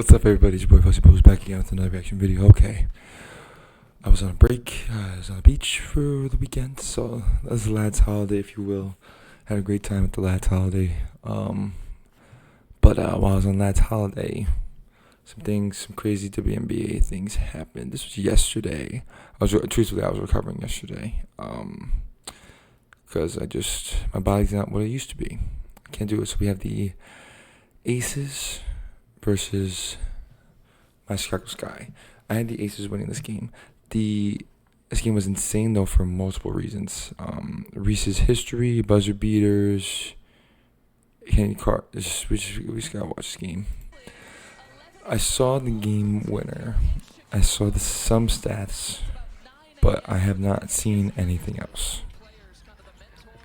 What's up, everybody? It's your boy Fussy Post back again with another reaction video. Okay, I was on a break. I was on the beach for the weekend, so that was the lad's holiday, if you will. Had a great time at the lad's holiday. But while I was on lad's holiday, some crazy WNBA things happened. This was yesterday. Truthfully, I was recovering yesterday. Because my body's not what it used to be. I can't do it. So we have the Aces versus my Chicago Sky. I had the Aces winning this game. This game was insane though for multiple reasons. Reese's history, buzzer beaters, Kenny Carter. We just gotta watch this game. I saw the game winner. I saw some stats, but I have not seen anything else.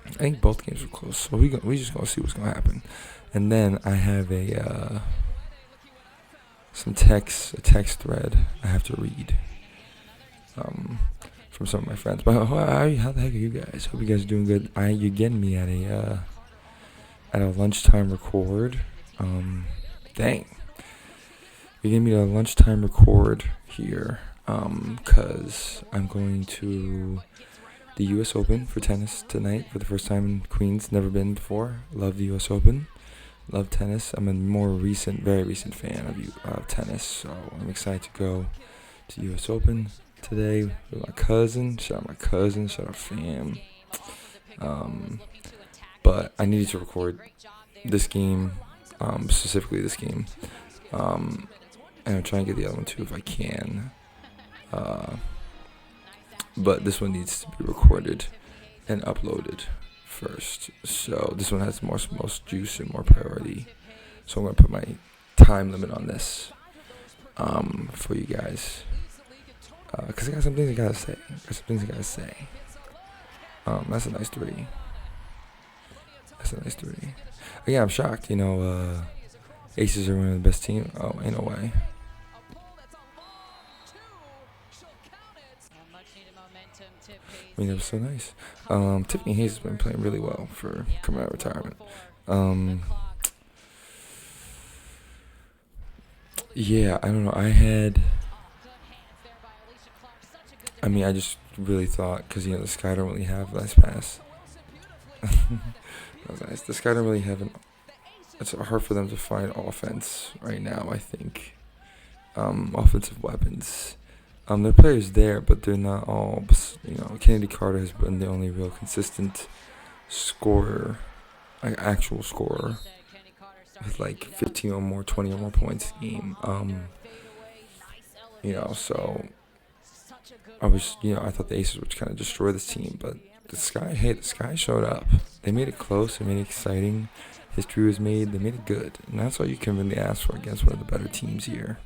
I think both games were close, so we just gonna see what's gonna happen. And then I have a text thread I have to read from some of my friends. But how the heck are you guys? Hope you guys are doing good. You're getting me at a lunchtime record. Dang, you're getting me a lunchtime record here. Cause I'm going to the U.S. Open for tennis tonight for the first time in Queens. Never been before. Love the U.S. Open. Love tennis. I'm a very recent fan of tennis, so I'm excited to go to U.S. Open today with my cousin. Shout out my cousin. Shout out fam. But I needed to record this game, specifically this game, and I'm trying to get the other one too if I can. But this one needs to be recorded and uploaded first, so this one has most juice and more priority, so I'm going to put my time limit on this for you guys, because I got some things I gotta say. That's a nice three. Again, I'm shocked, Aces are one of the best teams. Oh, ain't no way. I mean, it was so nice. Tiffany Hayes has been playing really well for coming out of retirement. Yeah, I don't know. I just really thought, because, the Sky don't really have nice pass. That was nice. The Sky don't really have it's hard for them to find offense right now, I think. Offensive weapons. There are players there, but they're not all, Kennedy Carter has been the only real consistent scorer, actual scorer, with 15 or more, 20 or more points a game. So I thought the Aces would kind of destroy this team, but the Sky showed up. They made it close, they made it exciting, history was made, they made it good, and that's all you can really ask for against one of the better teams here.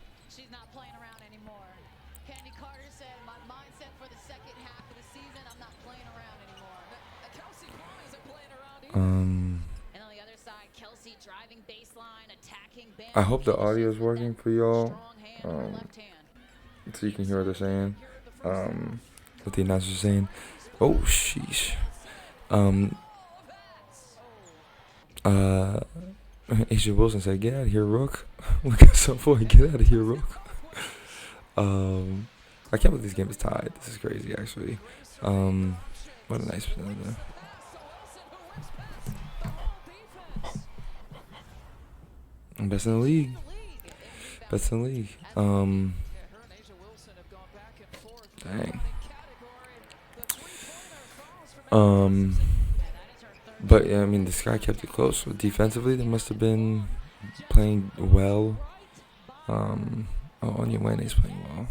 I hope the audio is working for y'all, so you can hear what they're saying, what the announcers are saying. Oh, sheesh. Asia Wilson said, "Get out of here, Rook." Look at some boy, get out of here, Rook. I can't believe this game is tied. This is crazy, actually. What a nice. Best in the league. Dang. But yeah, the Sky kept it close. So defensively, they must have been playing well. Onyenwene is playing well.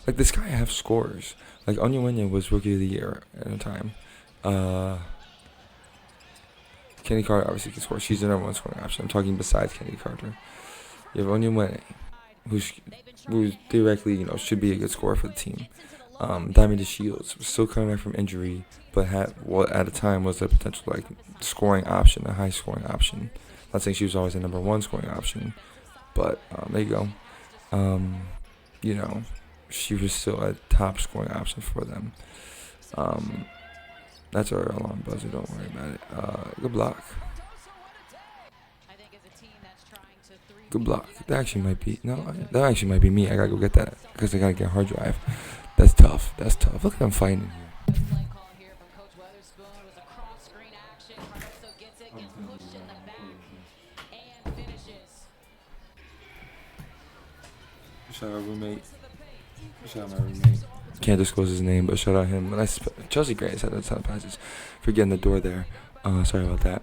The Sky have scorers. Onyenwene was Rookie of the Year at a time. Kenny Carter obviously can score. She's the number one scoring option. I'm talking besides Kenny Carter. You have Onyenwene, who theoretically, should be a good scorer for the team. Diamond Shields was still coming back from injury, but at a time was a potential scoring option, a high scoring option. Not saying she was always the number one scoring option, but there you go. She was still a top scoring option for them. That's our alarm buzzer. Don't worry about it. Good block. Good block. That actually might be That actually might be me. I gotta go get that because I gotta get a hard drive. That's tough. That's tough. Look at them fighting here. Shout out roommate. Shout out my roommate. Can't disclose his name, but shout out him. Nice. Chelsea Grace had a ton of passes for getting the door there. Sorry about that.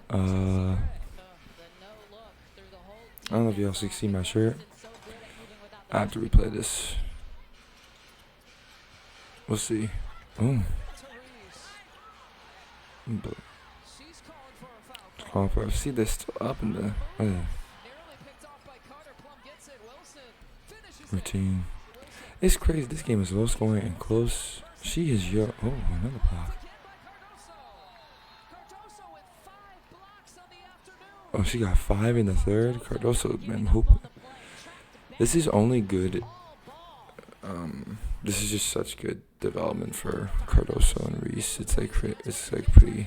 I don't know if y'all see my shirt. I have to replay this. We'll see. Oh. Calling for. See, they're still up in the routine. It's crazy. This game is low scoring and close. She is your. Oh, another block. Oh, she got 5 in the third. Cardoso been hooping. This is only good. This is just such good development for Cardoso and Reese. It's like pretty.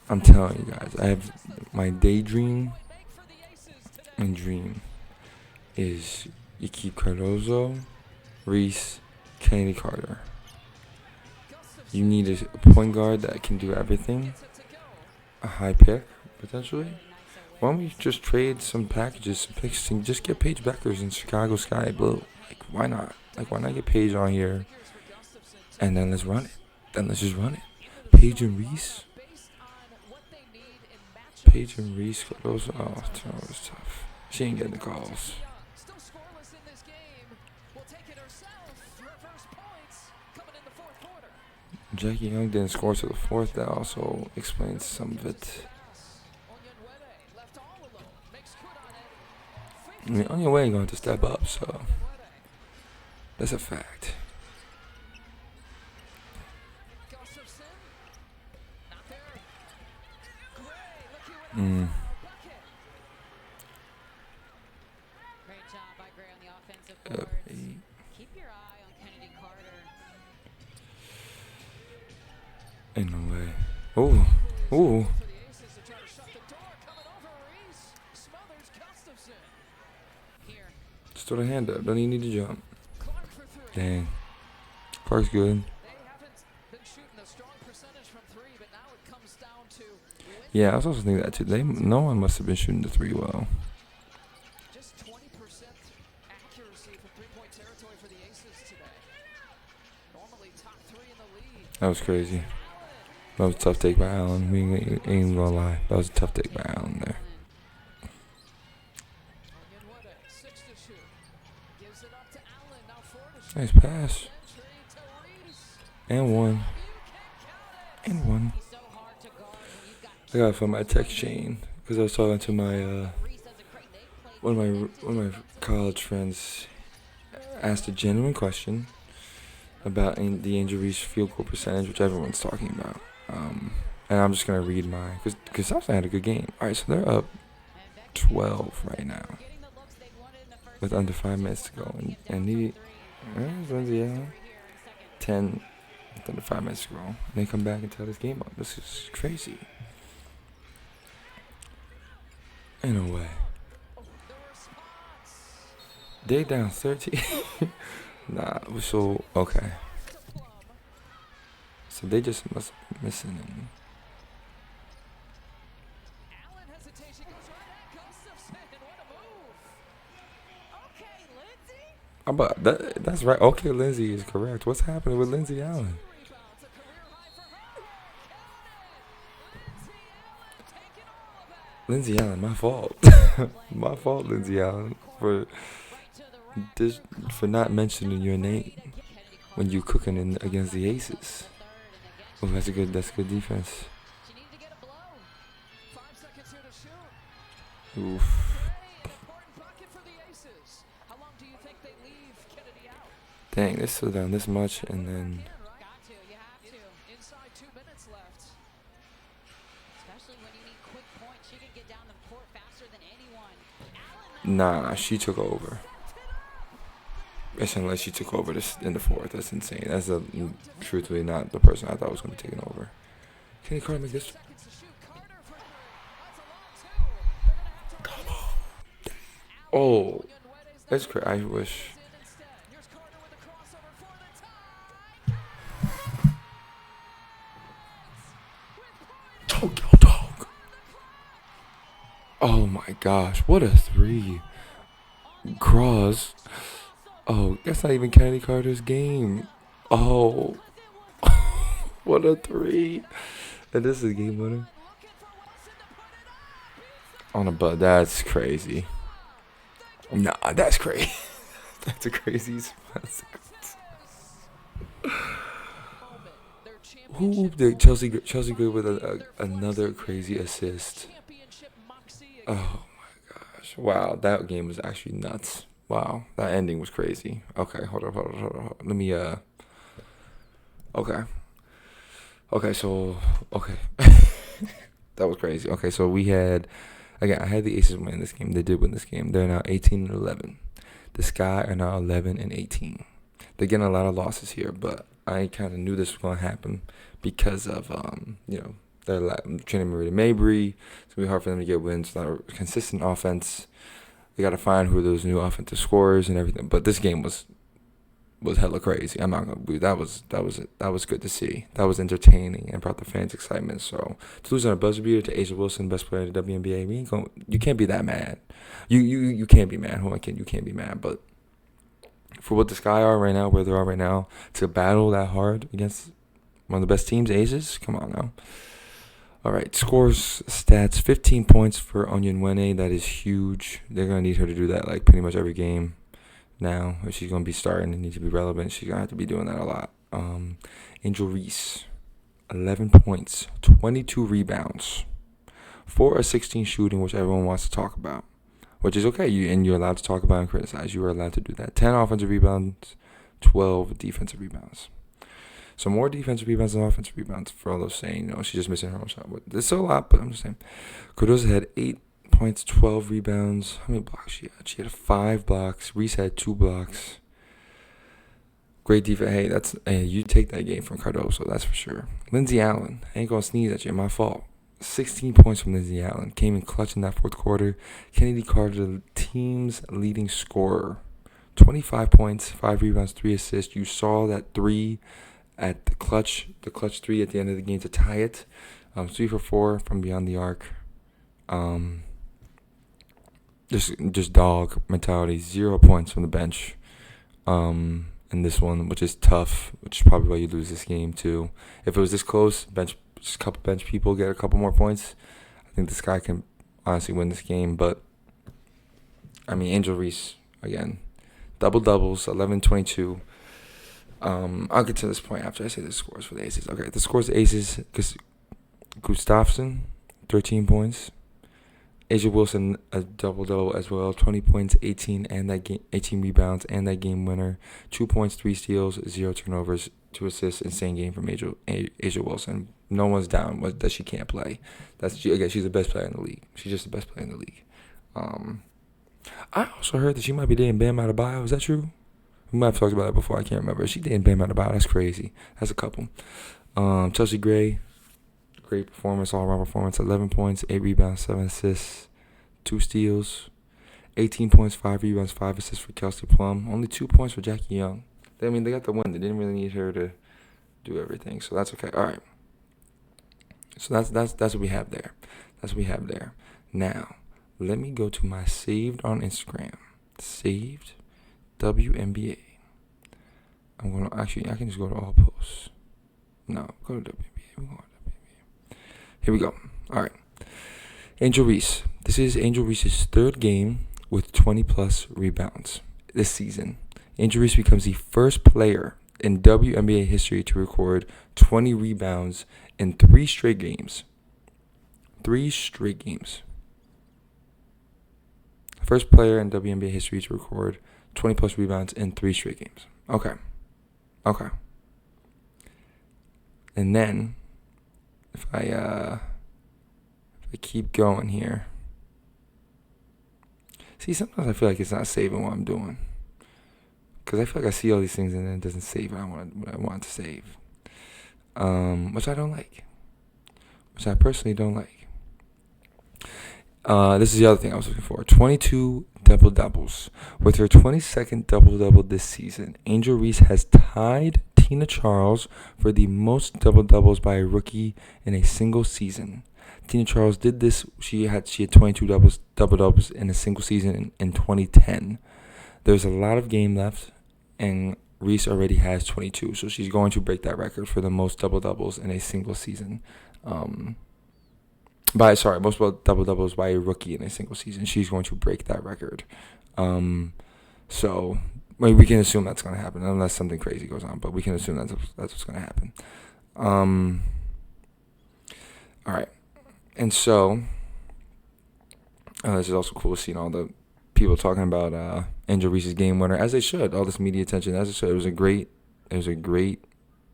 I'm telling you guys, I have my daydream and dream is you keep Cardoso, Reese, Kennedy Carter. You need a point guard that can do everything. A high pick, potentially. Why don't we just trade some packages, some picks, and just get Paige Beckers in Chicago Sky Blue? Like, why not? Like, why not get Paige on here, and then let's run it. Then let's just run it. Paige and Reese. Paige and Reese. Those, that was tough. She ain't getting the calls. Jackie Young didn't score to the fourth. That also explains some of it. I mean, on your way, you're going to step up, so that's a fact. Great job by Gray on the offensive boards. Keep your eye on Kennedy Carter. Ain't no way. Oh. Just throw the hand up. Don't even need to jump. Dang. Clark's good. Yeah, I was also thinking that too. No one must have been shooting the 3 well. Just 20% accuracy from 3-point territory for the Aces today. Normally top 3 in the league. That was crazy. That was a tough take by Allen. We ain't even gonna lie. That was a tough take by Allen there. Nice pass. And one. I gotta find my text chain because I was talking to my one of my college friends. Asked a genuine question about the Angel Reese field goal percentage, which everyone's talking about. And I'm just gonna read mine because Southside had a good game. All right, so they're up 12 right now with under 5 minutes to go, and Lindsay Allen 10 with under 5 minutes to go. And they come back and tie this game up. This is crazy. In a way. They down 13. Nah, so okay. So they just must be missing him. But that's right. Okay, Lindsay is correct. What's happening with Lindsay Allen? Lindsay Allen, my fault. My fault, Lindsay Allen, for not mentioning your name when you cooking against the Aces. Oh, that's good defense. Oof. Dang, they still down this much, and then. Nah, she took over. It's unless she took over this in the fourth. That's insane. That's truthfully not the person I thought was going to be taking over. Can Carter make this? Oh, that's crazy. I wish. Tokyo Dog. Oh my gosh, what a three. Cross. Oh, that's not even Kennedy Carter's game. Oh, what a three. And this is a game winner. On a butt. That's crazy. Nah, that's crazy. That's a crazy spot. Who did Chelsea good with another crazy assist? Oh my gosh! Wow, that game was actually nuts. Wow, that ending was crazy. Okay, hold on. Let me Okay, okay. So okay, that was crazy. Okay, so we had again. I had the Aces win this game. They did win this game. They're now 18-11. The Sky are now 11-18. They're getting a lot of losses here, but I kind of knew this was going to happen because of they're training Marita Mabry. It's gonna be hard for them to get wins. A lot of consistent offense. They got to find who are those new offensive scorers and everything. But this game was hella crazy. I'm not gonna believe that was good to see. That was entertaining and brought the fans excitement. So to lose on a buzzer beater to Asia Wilson, best player in the WNBA, you can't be that mad. You can't be mad. You can't be mad. But for what the Sky are right now, where they are right now, to battle that hard against one of the best teams, Aces, come on now. All right, scores, stats, 15 points for Onyenwene. That is huge. They're going to need her to do that like pretty much every game now. If she's going to be starting and need to be relevant, she's going to have to be doing that a lot. Angel Reese, 11 points, 22 rebounds, 4 of 16 shooting, which everyone wants to talk about, which is okay. You're allowed to talk about and criticize. You are allowed to do that. 10 offensive rebounds, 12 defensive rebounds. So more defensive rebounds than offensive rebounds for all those saying, she's just missing her own shot. It's still a lot, but I'm just saying. Cardoza had 8 points, 12 rebounds. How many blocks she had? She had 5 blocks. Reese had 2 blocks. Great defense. Hey, you take that game from Cardozo, that's for sure. Lindsay Allen, I ain't gonna sneeze at you, my fault. 16 points from Lindsay Allen. Came in clutch in that fourth quarter. Kennedy Carter, the team's leading scorer. 25 points, 5 rebounds, 3 assists. You saw that 3 at the clutch 3 at the end of the game to tie it. 3 for 4 from beyond the arc. Just dog mentality. 0 points from the bench. In this one, which is tough, which is probably why you lose this game too. If it was this close, just a couple bench people get a couple more points, I think this guy can honestly win this game. But I mean, Angel Reese again, double doubles, 11-22. I'll get to this point after I say the scores for the Aces. Okay, the scores the Aces, because Gustafsson, 13 points. Asia Wilson, a double-double as well, 20 points, 18 rebounds, and that game winner. 2 points, 3 steals, 0 turnovers, 2 assists. Insane game from Asia Wilson. No one's down that she can't play. She's the best player in the league. She's just the best player in the league. I also heard that she might be dating Bam Adebayo. Is that true? We might have talked about that before. I can't remember. She dating Bam Adebayo. That's crazy. That's a couple. Chelsea Gray. Great performance, all-around performance. 11 points, 8 rebounds, 7 assists, 2 steals, 18 points, 5 rebounds, 5 assists for Kelsey Plum. Only 2 points for Jackie Young. They got the win. They didn't really need her to do everything, so that's okay. All right. So that's what we have there. That's what we have there. Now, let me go to my saved on Instagram. Saved WNBA. I can just go to all posts. No, go to WNBA. We're going to Here we go. All right. Angel Reese. This is Angel Reese's 3rd game with 20-plus rebounds this season. Angel Reese becomes the first player in WNBA history to record 20 rebounds in 3 straight games. 3 straight games. First player in WNBA history to record 20-plus rebounds in 3 straight games. Okay. And then if I keep going here. See, sometimes I feel like it's not saving what I'm doing. Because I feel like I see all these things and then it doesn't save what I want to save. Which I don't like. Which I personally don't like. This is the other thing I was looking for. 22 double-doubles. With her 22nd double-double this season, Angel Reese has tied Tina Charles for the most double-doubles by a rookie in a single season. Tina Charles did this. She had 22 double-doubles in a single season in 2010. There's a lot of game left, and Reese already has 22, so she's going to break that record for the most double-doubles in a single season. Most double-doubles by a rookie in a single season. She's going to break that record. So we can assume that's going to happen, unless something crazy goes on, but we can assume that's what's going to happen. All right. And so, this is also cool seeing all the people talking about Angel Reese's game winner, as they should. All this media attention, as they should.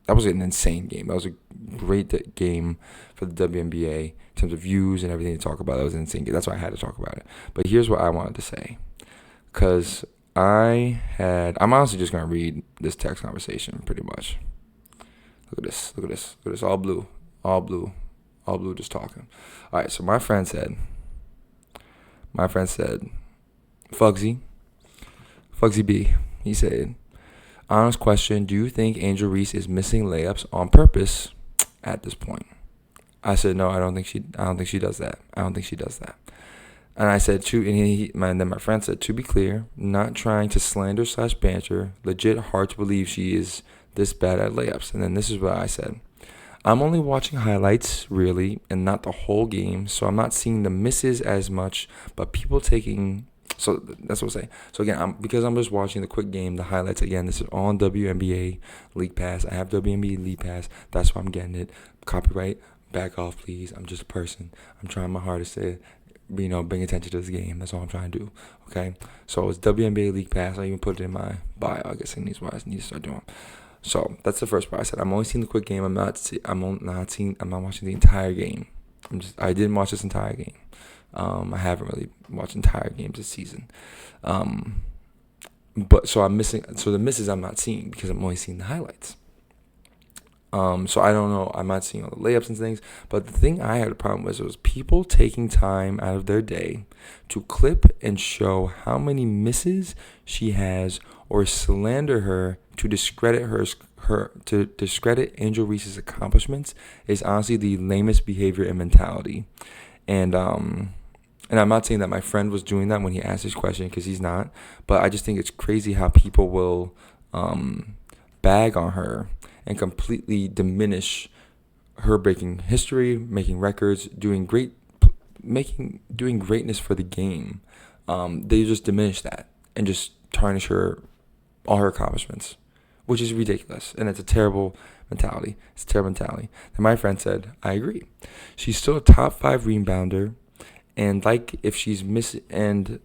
That was an insane game. That was a great game for the WNBA in terms of views and everything to talk about. That was an insane game. That's why I had to talk about it. But here's what I wanted to say. Because I'm honestly just going to read this text conversation pretty much. Look at this. All blue, just talking. All right, so my friend said, Fugsy B, he said, honest question, do you think Angel Reese is missing layups on purpose at this point? I said, no, I don't think she does that. And I said, then my friend said, to be clear, not trying to slander / banter, legit hard to believe she is this bad at layups. And then this is what I said. I'm only watching highlights, really, and not the whole game, so I'm not seeing the misses as much, but people taking... So that's what I'm saying. So again, because I'm just watching the quick game, the highlights, again, this is on WNBA League Pass. I have WNBA League Pass. That's why I'm getting it. Copyright, back off, please. I'm just a person. I'm trying my hardest to, bring attention to this game. That's all I'm trying to do, okay? So it's WNBA League Pass. I even put it in my bio. I guess I need to start doing. So that's the first part. I said I'm only seeing the quick game. I'm not watching the entire game. I didn't watch this entire game. I haven't really watched entire games this season. But so I'm missing. So the misses I'm not seeing because I'm only seeing the highlights. So I don't know. I'm not seeing all the layups and things. But the thing I had a problem with was people taking time out of their day to clip and show how many misses she has or slander her to discredit to discredit Angel Reese's accomplishments is honestly the lamest behavior and mentality. And I'm not saying that my friend was doing that when he asked this question, because he's not. But I just think it's crazy how people will bag on her and completely diminish her breaking history, making records, doing greatness for the game. They just diminish that and just tarnish all her accomplishments, which is ridiculous, and it's a terrible mentality. And my friend said, I agree. She's still a top 5 rebounder, and if she's missing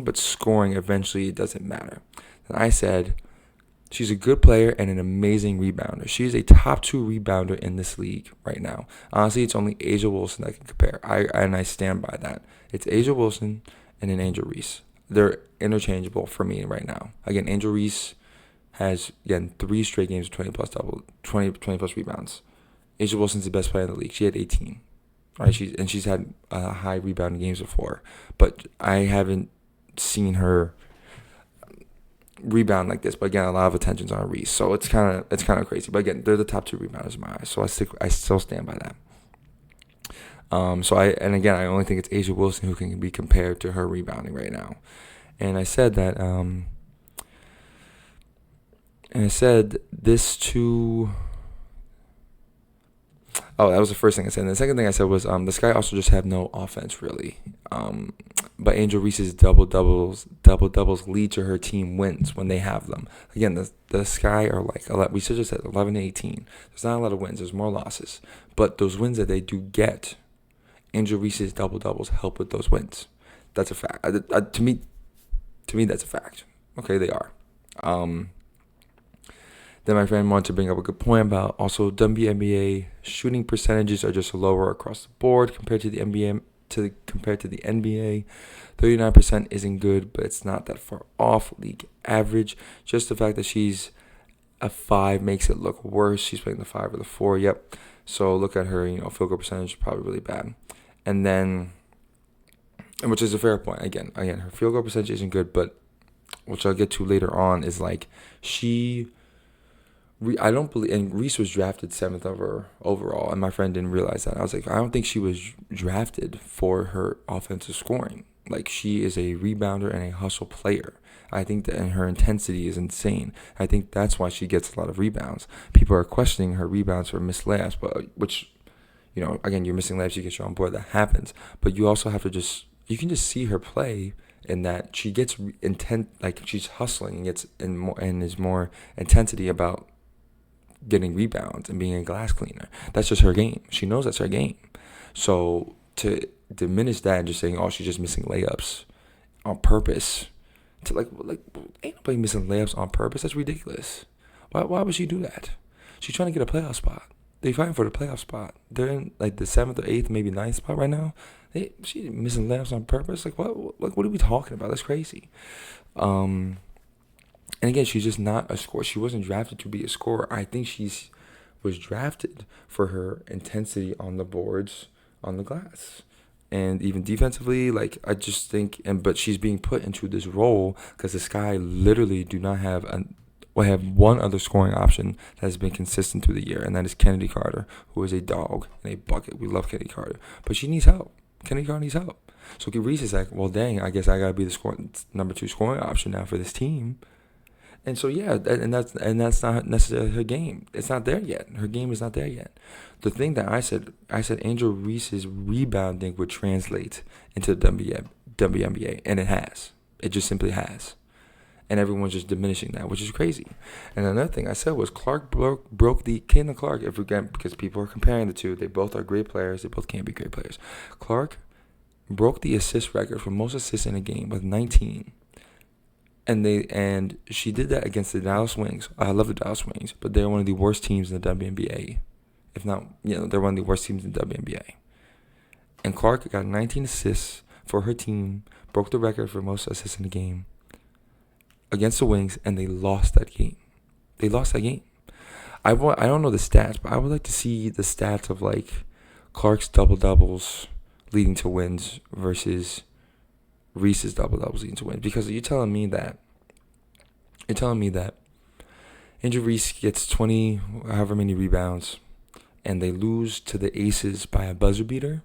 but scoring, eventually it doesn't matter. And I said, she's a good player and an amazing rebounder. She's a top 2 rebounder in this league right now. Honestly, it's only A'ja Wilson that can compare. I stand by that. It's A'ja Wilson and then Angel Reese. They're interchangeable for me right now. Again, Angel Reese has 3 straight games of 20 plus rebounds. A'ja Wilson's the best player in the league. She had 18. Right? She's had high rebounding games before, but I haven't seen her rebound like this. But again, a lot of attention's on Reese, so it's kind of crazy. But again, they're the top 2 rebounders in my eyes, so I still stand by that. I only think it's A'ja Wilson who can be compared to her rebounding right now. And I said that, that was the first thing I said. And the second thing I said was, this guy also just have no offense, really. But Angel Reese's double doubles lead to her team wins when they have them. Again, the Sky are we should just said 11-18. There's not a lot of wins. There's more losses. But those wins that they do get, Angel Reese's double doubles help with those wins. That's a fact. To me, that's a fact. Okay, they are. Then my friend wanted to bring up a good point about also WNBA shooting percentages are just lower across the board compared to the NBA. Compared to the NBA, 39% isn't good, but it's not that far off league average. Just the fact that she's a 5 makes it look worse. She's playing the 5 or the 4. Yep. So look at her, field goal percentage probably really bad. And then and which is a fair point. Again, her field goal percentage isn't good, but which I'll get to later on is like I don't believe, and Reese was drafted 7th overall, and my friend didn't realize that. I was like, I don't think she was drafted for her offensive scoring. Like, she is a rebounder and a hustle player. I think that, and her intensity is insane. I think that's why she gets a lot of rebounds. People are questioning her rebounds for missed layups, but which, again, you're missing layups, you get you on board, that happens. But you also have to you can just see her play in that she gets intent, like she's hustling and gets and is more intensity about getting rebounds and being a glass cleaner. That's just her game. She knows that's her game. So to diminish that and just saying, oh, she's just missing layups on purpose, to like ain't nobody missing layups on purpose. That's ridiculous. Why would she do that? She's trying to get a playoff spot. They fighting for the playoff spot. They're in like the 7th or 8th, maybe 9th spot right now. She's missing layups on purpose. Like what are we talking about? That's crazy. And again, she's just not a scorer. She wasn't drafted to be a scorer. I think was drafted for her intensity on the boards, on the glass. And even defensively, like, I just think, but she's being put into this role because the Sky literally do not have have one other scoring option that has been consistent through the year, and that is Kennedy Carter, who is a dog and a bucket. We love Kennedy Carter, but she needs help. Kennedy Carter needs help. So Reese is like, well, dang, I guess I gotta be the number 2 scoring option now for this team. And so that's not necessarily her game. It's not there yet. Her game is not there yet. The thing that I said Angel Reese's rebounding would translate into the WNBA, and it has. It just simply has. And everyone's just diminishing that, which is crazy. And another thing I said was Clark broke the Caitlin Clark, because people are comparing the two. They both are great players. They both can be great players. Clark broke the assist record for most assists in a game with 19. And she did that against the Dallas Wings. I love the Dallas Wings, but they're one of the worst teams in the WNBA. If not, they're one of the worst teams in the WNBA. And Clark got 19 assists for her team, broke the record for most assists in the game against the Wings, and they lost that game. I don't know the stats, but I would like to see the stats of like Clark's double doubles leading to wins versus Reese's double doubles leading to wins, because you're telling me that Angel Reese gets 20, however many rebounds, and they lose to the Aces by a buzzer beater,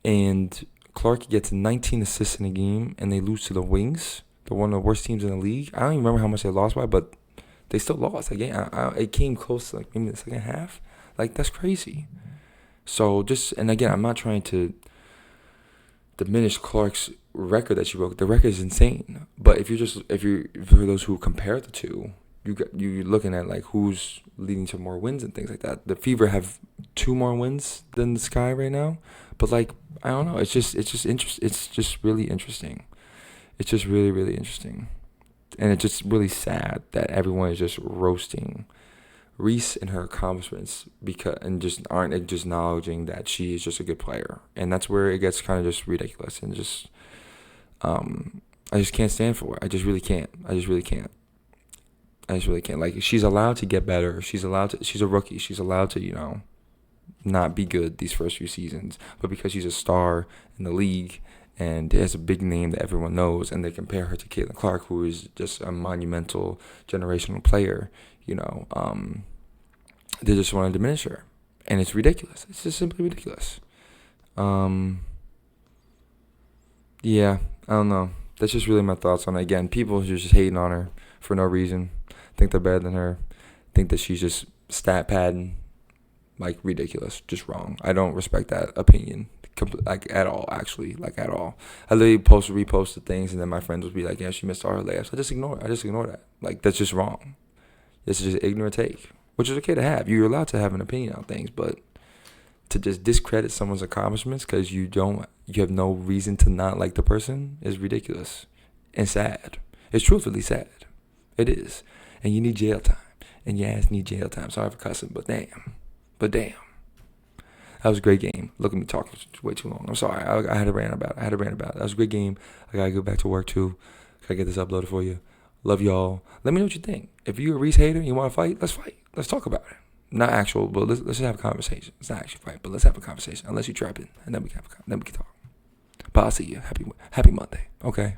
and Clark gets 19 assists in a game, and they lose to the Wings. They're one of the worst teams in the league. I don't even remember how much they lost by, but they still lost that game. It came close to like maybe the second half. Like, that's crazy. So and again, I'm not trying to diminish Clark's record that she broke. The record is insane. But if you're for those who compare the two, you're looking at like who's leading to more wins and things like that. The Fever have 2 more wins than the Sky right now. But like, I don't know. It's just really interesting. It's just really, really interesting. And it's just really sad that everyone is just roasting Reese and her accomplishments and just aren't acknowledging that she is just a good player. And that's where it gets kind of just ridiculous and just I just can't stand for it. I just really can't. Like, she's allowed to get better. She's a rookie. She's allowed to, not be good these first few seasons. But because she's a star in the league and has a big name that everyone knows, and they compare her to Caitlin Clark, who is just a monumental generational player, they just want to diminish her. And it's ridiculous. It's just simply ridiculous. Yeah, I don't know. That's just really my thoughts on it. Again, people who are just hating on her for no reason, think they're better than her, think that she's just stat padding, like, ridiculous, just wrong. I don't respect that opinion, like, at all, actually, like, at all. I literally repost the things, and then my friends would be like, yeah, she missed all her layups. I just ignore that. Like, that's just wrong. This is just ignorant take, which is okay to have. You're allowed to have an opinion on things, but to just discredit someone's accomplishments because you have no reason to not like the person is ridiculous and sad. It's truthfully sad. It is. And you need jail time. And your ass need jail time. Sorry for cussing, but damn. That was a great game. Look at me talking way too long. I'm sorry. I had a rant about it. That was a great game. I got to go back to work too. Gotta get this uploaded for you. Love y'all. Let me know what you think. If you're a Reese hater and you want to fight, let's fight. Let's talk about it. Not actual, but let's just have a conversation. It's not actually fight, but let's have a conversation. Unless you're trapping, and then we can talk. But I'll see you. Happy Monday. Okay.